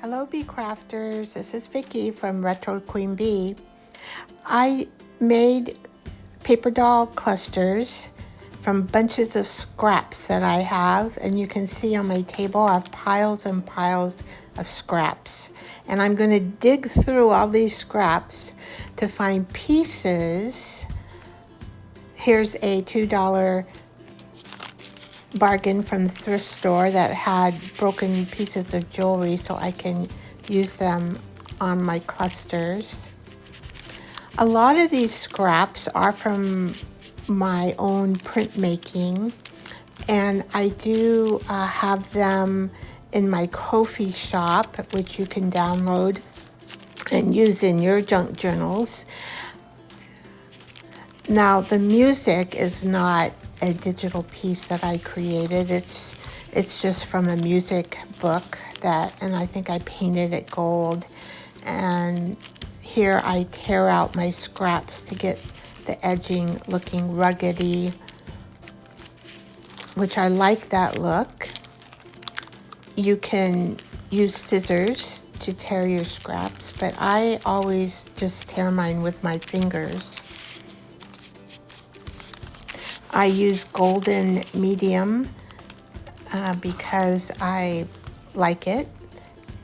Hello Bee Crafters, this is Vicki from Retro Queen Bee. I made paper doll clusters from bunches of scraps that I have, and you can see on my table I have piles and piles of scraps. And I'm going to dig through all these scraps to find pieces. Here's a $2 bargain from the thrift store that had broken pieces of jewelry so I can use them on my clusters. A lot of these scraps are from my own printmaking, and I do have them in my Ko-fi shop, which you can download and use in your junk journals. Now, the music is not a digital piece that I created. It's just from a music book and I think I painted it gold. And here I tear out my scraps to get the edging looking ruggedy, which I like that look. You can use scissors to tear your scraps, but I always just tear mine with my fingers. I use golden medium because I like it,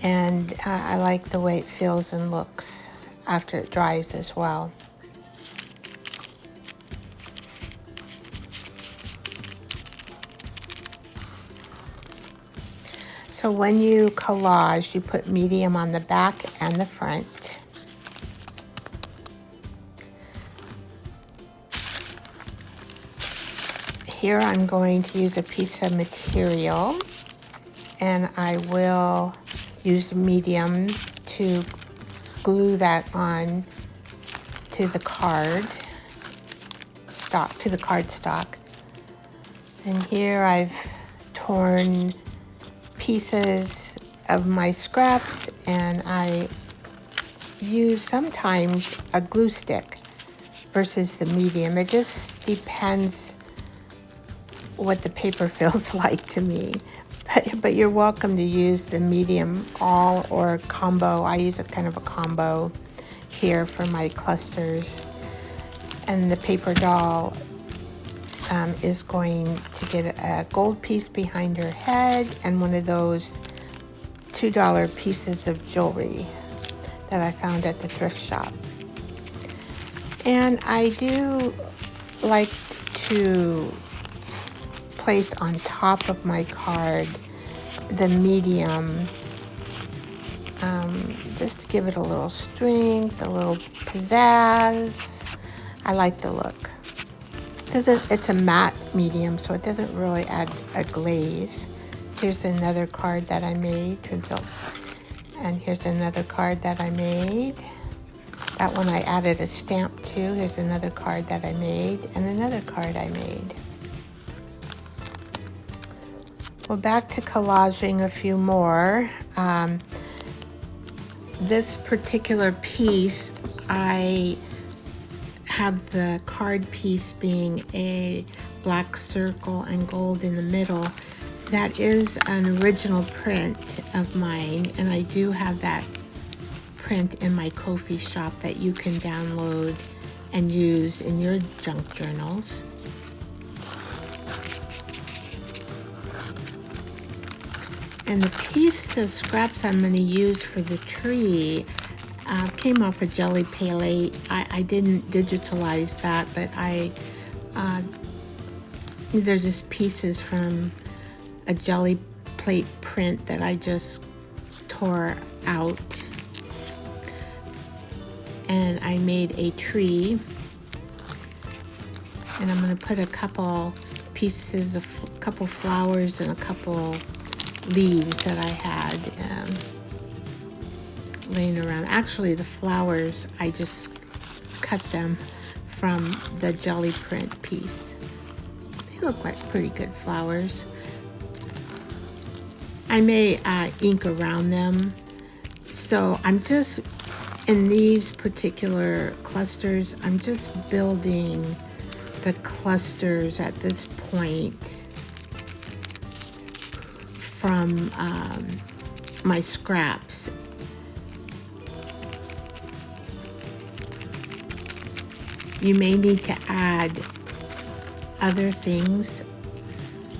and I like the way it feels and looks after it dries as well. So when you collage, you put medium on the back and the front. Here I'm going to use a piece of material, and I will use medium to glue that on to the card stock. And here I've torn pieces of my scraps, and I use sometimes a glue stick versus the medium. It just depends what the paper feels like to me, but you're welcome to use the medium all or combo. I use a kind of a combo here for my clusters. And the paper doll is going to get a gold piece behind her head and one of those $2 pieces of jewelry that I found at the thrift shop. And I do like to place on top of my card the medium, just to give it a little strength, a little pizzazz. I like the look. It's a matte medium, so it doesn't really add a glaze. Here's another card that I made, and here's another card that I made. That one I added a stamp to. Here's another card that I made, and another card I made. Well, back to collaging a few more. This particular piece, I have the card piece being a black circle and gold in the middle. That is an original print of mine, and I do have that print in my Ko-fi shop that you can download and use in your junk journals. And the piece of scraps I'm going to use for the tree came off a Gelli Pale 8. I didn't digitalize that, but they're just pieces from a Gelli plate print that I just tore out. And I made a tree. And I'm going to put a couple pieces of couple flowers and a couple leaves that I had laying around. Actually, the flowers, I just cut them from the Gelli print piece. They look like pretty good flowers. I may ink around them. So I'm just, in these particular clusters, I'm just building the clusters at this point from my scraps. You may need to add other things.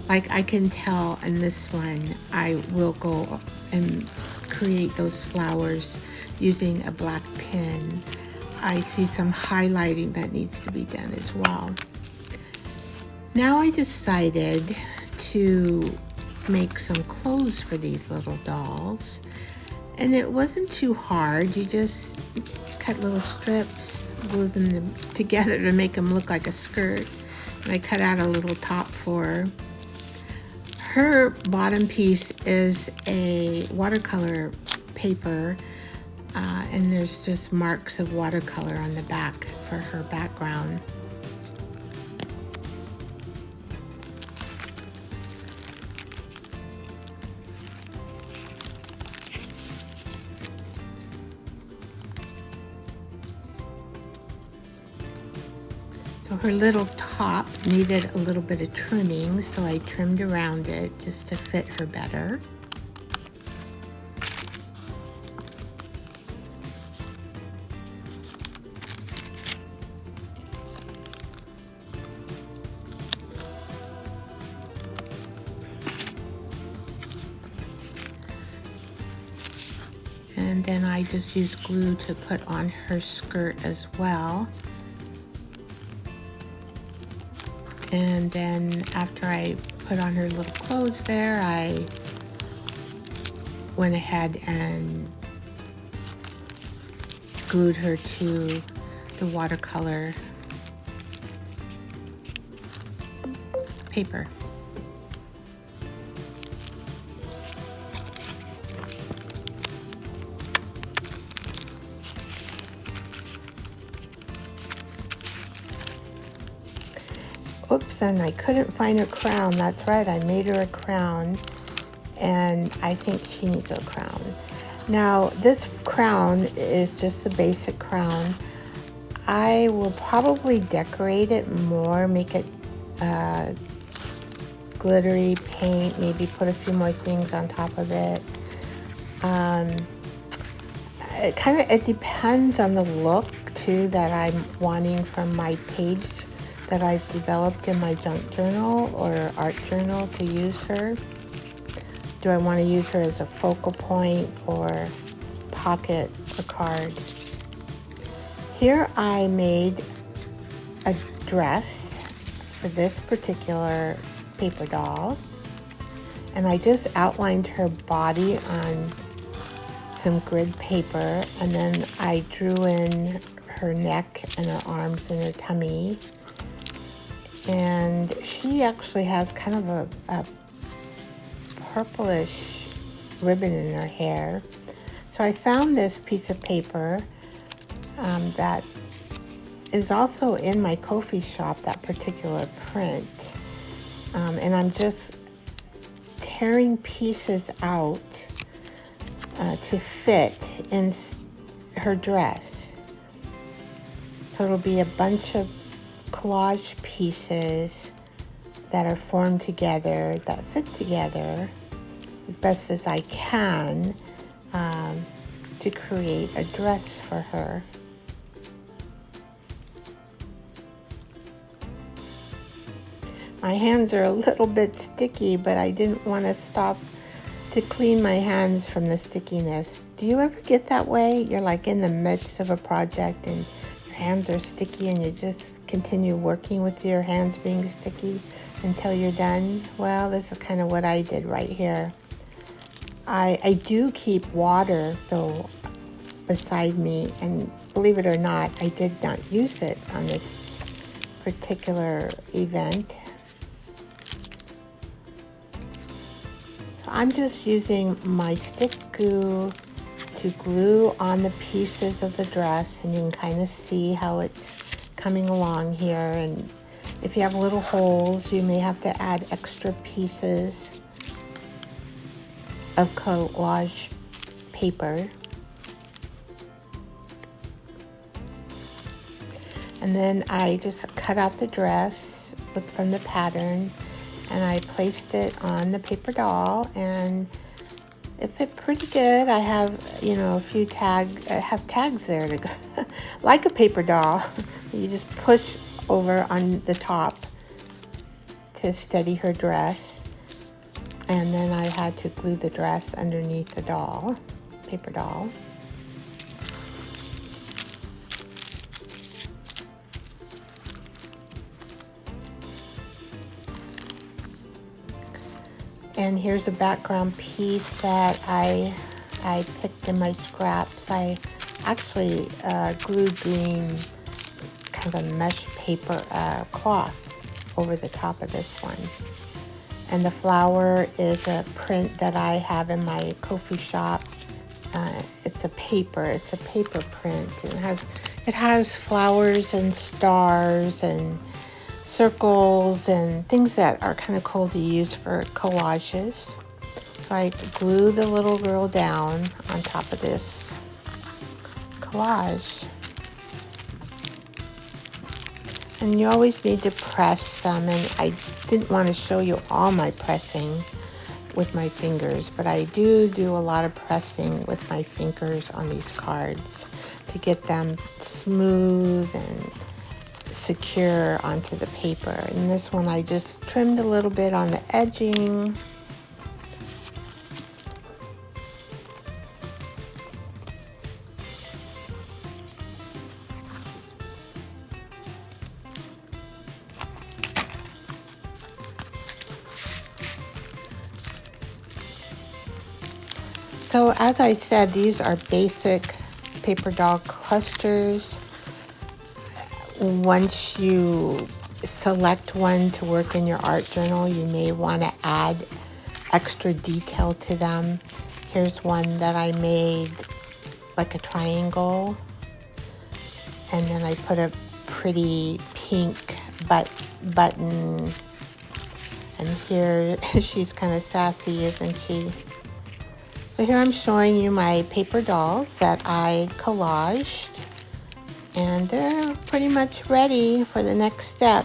Like I can tell in this one, I will go and create those flowers using a black pen. I see some highlighting that needs to be done as well. Now I decided to make some clothes for these little dolls. And it wasn't too hard. You just cut little strips, glue them together to make them look like a skirt. And I cut out a little top for her. Her bottom piece is a watercolor paper, and there's just marks of watercolor on the back for her background. So her little top needed a little bit of trimming, so I trimmed around it just to fit her better. And then I just used glue to put on her skirt as well. And then after I put on her little clothes there, I went ahead and glued her to the watercolor paper. Oops, and I couldn't find her crown. That's right, I made her a crown, and I think she needs a crown. Now, this crown is just the basic crown. I will probably decorate it more, make it glittery paint, maybe put a few more things on top of it. It depends on the look too that I'm wanting from my page that I've developed in my junk journal or art journal to use her. Do I want to use her as a focal point or pocket or card? Here I made a dress for this particular paper doll, and I just outlined her body on some grid paper, and then I drew in her neck and her arms and her tummy. And she actually has kind of a purplish ribbon in her hair. So I found this piece of paper that is also in my Ko-fi shop, that particular print. And I'm just tearing pieces out to fit in her dress. So it'll be a bunch of collage pieces that are formed together, that fit together as best as I can to create a dress for her. My hands are a little bit sticky, but I didn't want to stop to clean my hands from the stickiness. Do you ever get that way? You're like in the midst of a project and your hands are sticky and you just continue working with your hands being sticky until you're done? Well, this is kind of what I did right here. I do keep water though beside me, and believe it or not, I did not use it on this particular event. So I'm just using my stick glue to glue on the pieces of the dress, and you can kind of see how it's coming along here. And if you have little holes, you may have to add extra pieces of collage paper. And then I just cut out the dress from the pattern, and I placed it on the paper doll, and it fit pretty good. I have, a few I have tags there to go, like a paper doll. You just push over on the top to steady her dress. And then I had to glue the dress underneath the doll, paper doll. And here's a background piece that I picked in my scraps. I actually glued green kind of a mesh paper cloth over the top of this one. And the flower is a print that I have in my Ko-fi shop. It's a paper print. It has flowers and stars and circles and things that are kind of cool to use for collages. So I glue the little girl down on top of this collage. And you always need to press some, and I didn't want to show you all my pressing with my fingers, but I do a lot of pressing with my fingers on these cards to get them smooth and secure onto the paper. And this one I just trimmed a little bit on the edging. So as I said, these are basic paper doll clusters. Once you select one to work in your art journal, you may want to add extra detail to them. Here's one that I made like a triangle, and then I put a pretty pink button, and here she's kind of sassy, isn't she? So here I'm showing you my paper dolls that I collaged, and they're pretty much ready for the next step.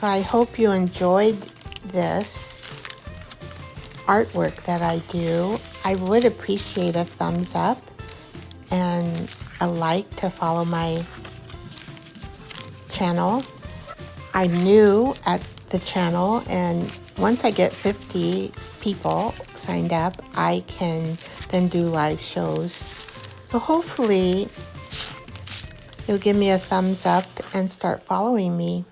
So I hope you enjoyed this artwork that I do. I would appreciate a thumbs up and a like to follow my channel. I'm new at the channel, and once I get 50 people signed up, I can then do live shows. So hopefully you'll give me a thumbs up and start following me.